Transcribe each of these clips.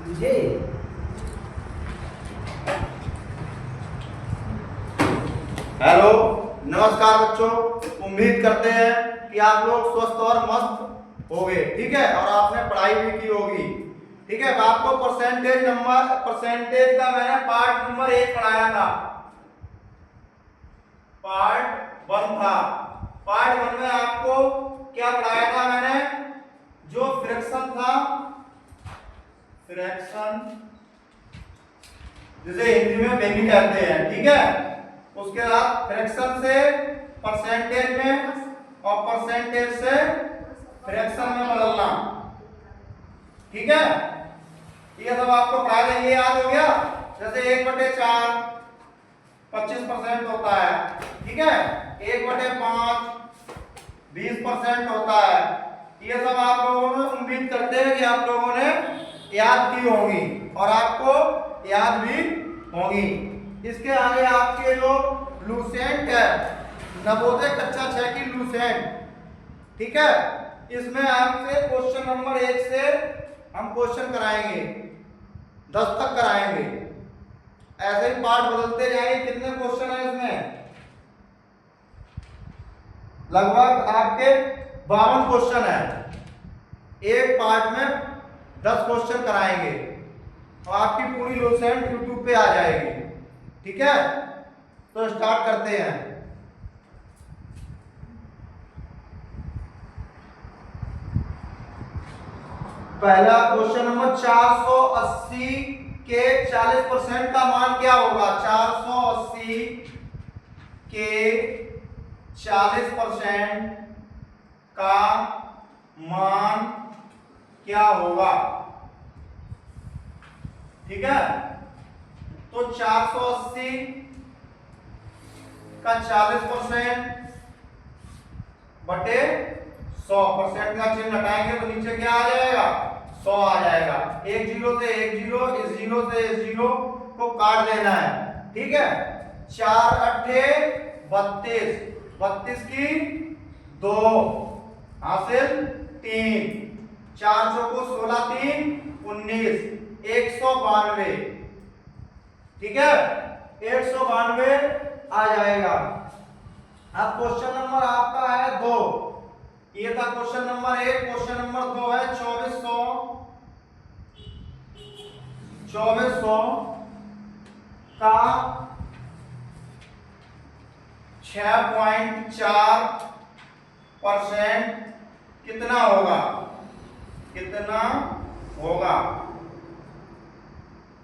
तुझे हेलो, नमस्कार बच्चों। उम्मीद करते हैं कि आप लोग स्वस्थ और मस्त होंगे, ठीक है, और आपने पढ़ाई भी की होगी, ठीक है। आपको परसेंटेज का मैंने पार्ट नंबर 1 पढ़ाया था, पार्ट 1 था। पार्ट 1 में आपको क्या पढ़ाया था मैंने? जो फ्रैक्शन था, फ्रैक्शन जिसे हिंदी में बेनी कहते हैं, ठीक है। उसके बाद फ्रैक्शन से परसेंटेज में और परसेंटेज से फ्रैक्शन में बदलना, ठीक है। ये सब आपको पढ़ा देंगे, याद हो गया। जैसे 1/4 25% होता है, ठीक है। 1/5 20% होता है। ये सब आप लोगों ने, उम्मीद करते हैं कि आप लोगों ने याद की होंगी और आपको याद भी होंगी। इसके आगे आपके जो लूसेंट है, नवोदय कक्षा 6 की लूसेंट, ठीक है। इसमें आपसे क्वेश्चन नंबर 1 से हम क्वेश्चन कराएंगे, 10 तक कराएंगे। ऐसे ही पार्ट बदलते जाएंगे। कितने क्वेश्चन है इसमें? लगभग आपके 52 क्वेश्चन है। एक पार्ट में 10 क्वेश्चन कराएंगे और आपकी पूरी लूसेंट यूट्यूब पे आ जाएगी, ठीक है। तो स्टार्ट करते हैं। पहला क्वेश्चन नंबर 480 के 40% का मान क्या होगा? 480 के 40% का मान क्या होगा? ठीक है। तो 480 का 40% बटे 100%, का चिन्ह हटाएंगे तो नीचे क्या आ जाएगा? 100 आ जाएगा। एक जीरो से एक जीरो, इस जीरो से इस जीरो को काट देना है, ठीक है। 4 अट्ठे 32, 32 की 2 हासिल 3, 4 चौको 16 3 19, 192, ठीक है। 192 आ जाएगा। अब क्वेश्चन नंबर आपका है 2। ये था क्वेश्चन नंबर 1। क्वेश्चन नंबर 2 है 2400 का 6.4% कितना होगा? कितना होगा?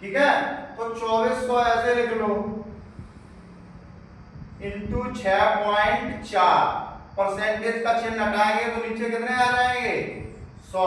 ठीक है। तो 2400 ऐसे लिख लो, इंटू 6.4, परसेंटेज का चिन्ह हटाएंगे तो नीचे कितने आ जाएंगे? 100।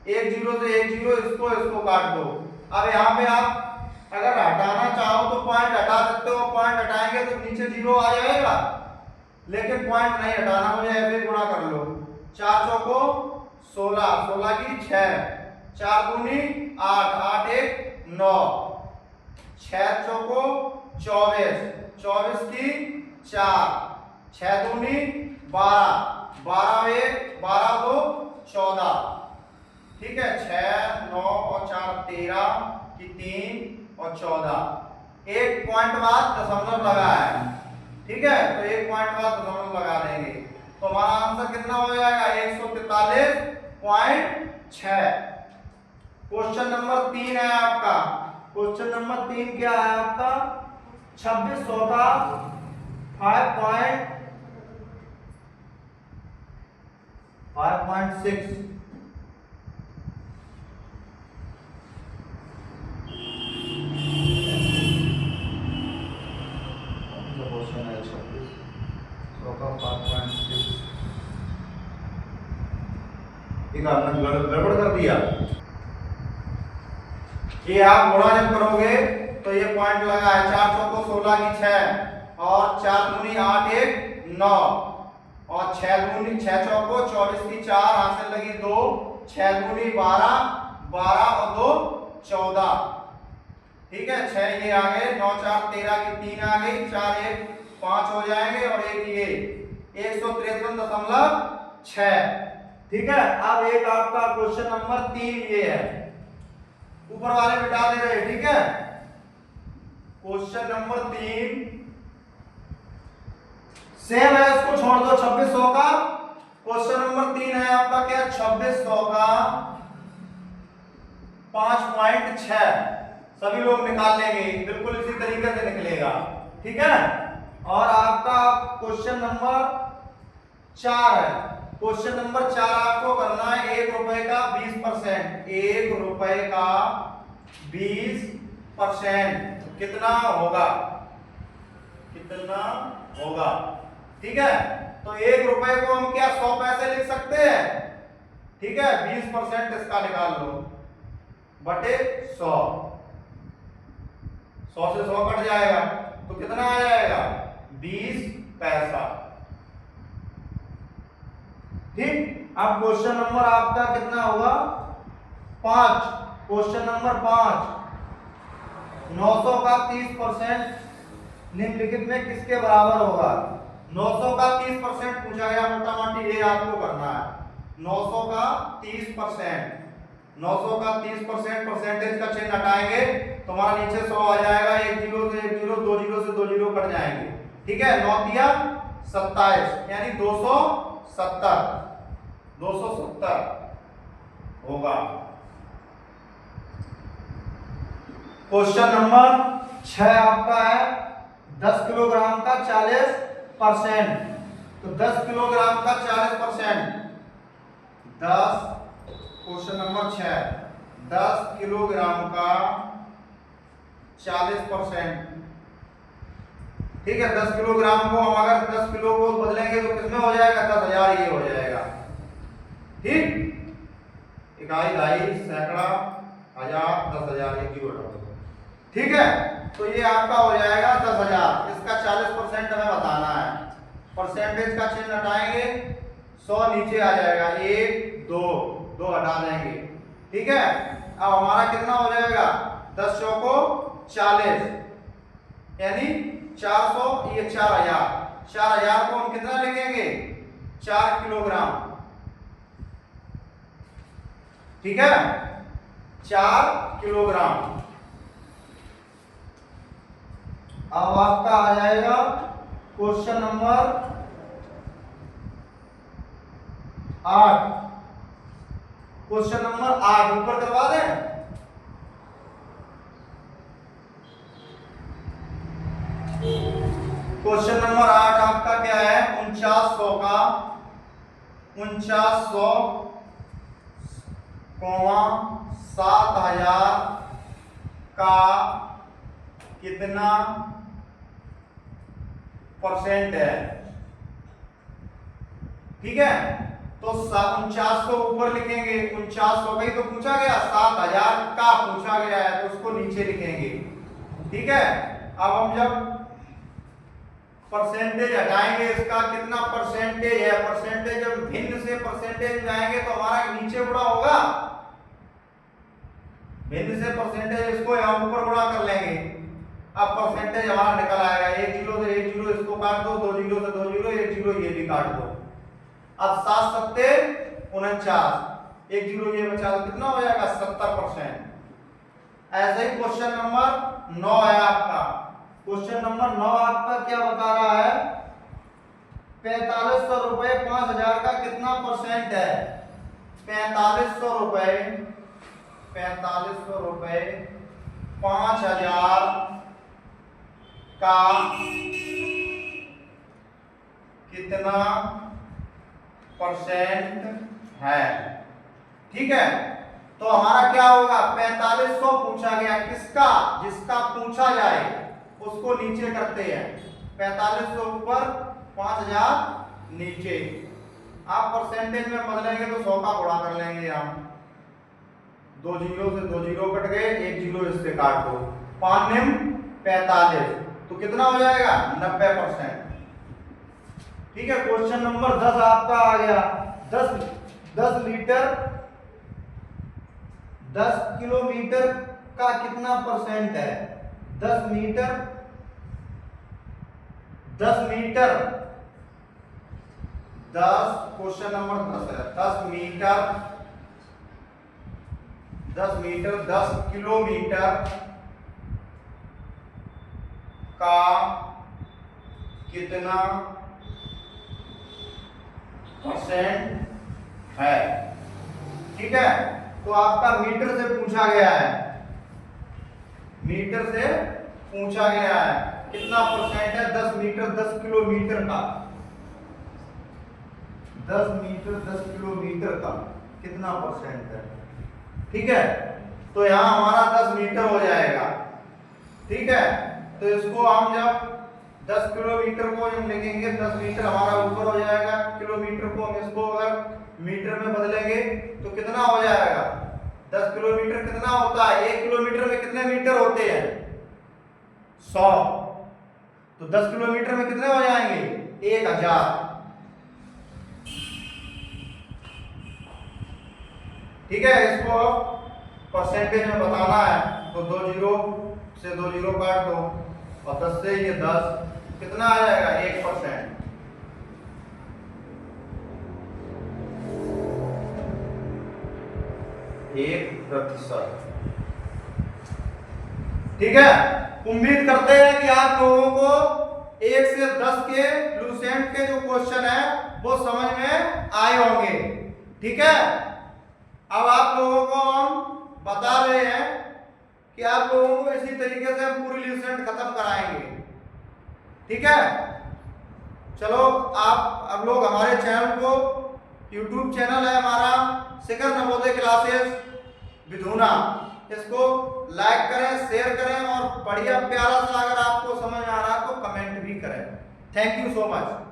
एक जीरो से एक जीरो, इसको काट दो। अब यहाँ पे आप अगर हटाना चाहो तो पॉइंट हटा सकते हो। पॉइंट हटाएंगे तो नीचे जीरो आ जाएगा, लेकिन पॉइंट नहीं हटाना, मुझे ऐसे गुणा कर लो। 4 चौको 16, 16 की 6, 4 दूनी 8, 8 एक 9, 6 चौको 24, 24 की 4, 6 दूनी 12, 12 एक 12 दो 14, ठीक है। 6 9 और 4 13 की 3 और 14। एक पॉइंट बाद दशमलव लगा है, ठीक है। तो एक पॉइंट बाद दशमलव लगा देंगे तो हमारा आंसर कितना हो जाएगा? 143.6। क्वेश्चन नंबर 3 है आपका। क्वेश्चन नंबर 3 क्या है आपका? 2600 का 5.6 गड़बड़ कर दिया। ये आप गुणा जब करोगे तो ये पॉइंट लगा है। 4 चौको 16 की 6 और 4 दूनी 8 एक 9 और 6 दूनी 6 चौको 24 की 4 हासिल लगी 2, 6 दूनी 12, 12 और 2 14, ठीक है। 6 ये आ गए, 9 4 13 की 3 आ गई, 4 1 5 हो जाएंगे और एक ये 153.6, ठीक है। अब एक आपका क्वेश्चन नंबर 3 ये है, ऊपर वाले मिटा दे रहे, ठीक है। क्वेश्चन नंबर 3 सेम है, उसको छोड़ दो। 2600 का क्वेश्चन नंबर 3 है आपका क्या, 2600 का 5.6 सभी लोग निकाल लेंगे, बिल्कुल इसी तरीके से निकलेगा, ठीक है। और आपका क्वेश्चन नंबर 4 है। क्वेश्चन नंबर 4 आपको करना है 1 रुपए का 20%। 1 रुपए का 20% कितना होगा, कितना होगा, ठीक है। तो 1 रुपए को हम क्या 100 पैसे लिख सकते हैं, ठीक है। 20% इसका निकाल लो बटे 100, 100 से 100 कट जाएगा तो कितना आ जाएगा, 20 पैसा, ठीक। अब क्वेश्चन नंबर आपका कितना होगा, 5। क्वेश्चन नंबर 5, 900 का 30% निम्नलिखित में किसके बराबर होगा। 900 का 30% पूछा गया, मोटा मोटी ये आपको करना है। 900 का 30%, 900 का 30% परसेंटेज का चिन्ह हटाएंगे, तुम्हारा नीचे 100 आ जाएगा। 1 जीरो से 1 जीरो, 2 जीरो से 2 जीरो कट जाएंगे, ठीक है। 9 दिया 27 यानी 270, 270 होगा। क्वेश्चन नंबर 6 आपका है 10 किलोग्राम का 40%। तो 10 किलोग्राम का 40%, 10, क्वेश्चन नंबर 6, 10 किलोग्राम का 40%, ठीक है। 10 किलोग्राम को हम अगर 10 किलो को बदलेंगे तो किसमें हो जाएगा, 10,000 ये हो जाएगा, ठीक। इकाई, दहाई, सैकड़ा, हजार, 10,000, 1 जीरो, ठीक है। तो ये आपका हो जाएगा 10,000। इसका 40% हमें बताना है। परसेंटेज का चिन्ह हटाएंगे, 100 नीचे आ जाएगा, 1, 2, 2 हटा देंगे, ठीक है। अब हमारा कितना हो जाएगा, 10 को 40 यानी 400, ये 4,000। 4,000 को हम कितना लिखेंगे, 4 किलोग्राम, ठीक है, 4 किलोग्राम। अब आपका आ जाएगा क्वेश्चन नंबर 8। क्वेश्चन नंबर 8 ऊपर करवा दें। क्वेश्चन नंबर 8 आपका क्या है, 4900 का 4900, 7,000 का कितना परसेंट है, ठीक है। तो 4900 ऊपर लिखेंगे, 4900 का ही तो पूछा गया, 7,000 का पूछा गया है तो उसको नीचे लिखेंगे, ठीक है। अब हम जब परसेंटेज हटाएंगे, इसका कितना परसेंटेज है, परसेंटेज जब भिन्न से परसेंटेज जाएंगे तो हमारा नीचे गुणा होगा, भिन्न से परसेंटेज इसको यहां ऊपर गुणा कर लेंगे। अब परसेंटेज हमारा निकल आएगा, 1 जीरो से 1 जीरो इसको काट दो, 2 जीरो से 2 जीरो, 1 जीरो ये भी काट दो। अब 7 सत्ते 49, 1 जीरो ये बचा तो कितना हो जाएगा, 70%। ऐसे ही क्वेश्चन नंबर 9 है आपका। क्वेश्चन नंबर 9 आपका क्या बता रहा है, 4500 रुपए 5,000 का कितना परसेंट है। 4500 रुपए 5,000 का कितना परसेंट है, ठीक है। तो हमारा क्या होगा, 4500 पूछा गया, किसका, जिसका पूछा जाए उसको नीचे करते हैं। 4500 ऊपर, 5,000 नीचे। आप परसेंटेज में बदलेंगे तो 100 का गुणा कर लेंगे हम, 2 जीरो से 2 जीरो कट गए, 1 जीरो इससे काट दो, 5 निम 45, तो कितना हो जाएगा, 90%, ठीक है। क्वेश्चन नंबर 10 आपका आ गया, 10 लीटर 10 किलोमीटर का कितना परसेंट है। 10 मीटर 10 मीटर 10, क्वेश्चन नंबर 10 है, 10 मीटर 10 मीटर 10 किलोमीटर का कितना परसेंट है। ठीक है, तो आपका मीटर से पूछा गया है, मीटर से पूछा गया है कितना परसेंट है 10 मीटर 10 किलोमीटर का, 10 मीटर 10 किलोमीटर का कितना परसेंट है। ठीक है, तो यहां हमारा 10 मीटर हो जाएगा। ठीक है, तो इसको हम जब 10 किलोमीटर को हम लिखेंगे, 10 मीटर हमारा ऊपर हो जाएगा, किलोमीटर को हम इसको अगर मीटर में बदलेंगे तो कितना हो जाएगा। 10 किलोमीटर कितना होता है, 1 किलोमीटर में कितने मीटर होते हैं 100, तो 10 किलोमीटर में कितने हो जाएंगे 1000। ठीक है, इसको परसेंटेज में बताना है तो 2 जीरो से 2 जीरो काट दो और 10 से ये 10 कितना आ जाएगा 1%। ठीक है, उम्मीद करते हैं कि आप लोगों को 1 से 10 के लूसेंट के जो क्वेश्चन है वो समझ में आए होंगे। ठीक है, अब आप लोगों को हम बता रहे हैं कि आप लोगों को इसी तरीके से हम पूरी लूसेंट खत्म कराएंगे। ठीक है, चलो आप अब लोग हमारे चैनल को, YouTube चैनल है हमारा शिखर नवोदय क्लासेस विधुना, इसको लाइक करें, शेयर करें और बढ़िया प्यारा सा अगर आपको समझ में आ रहा है तो कमेंट भी करें। Thank you so much.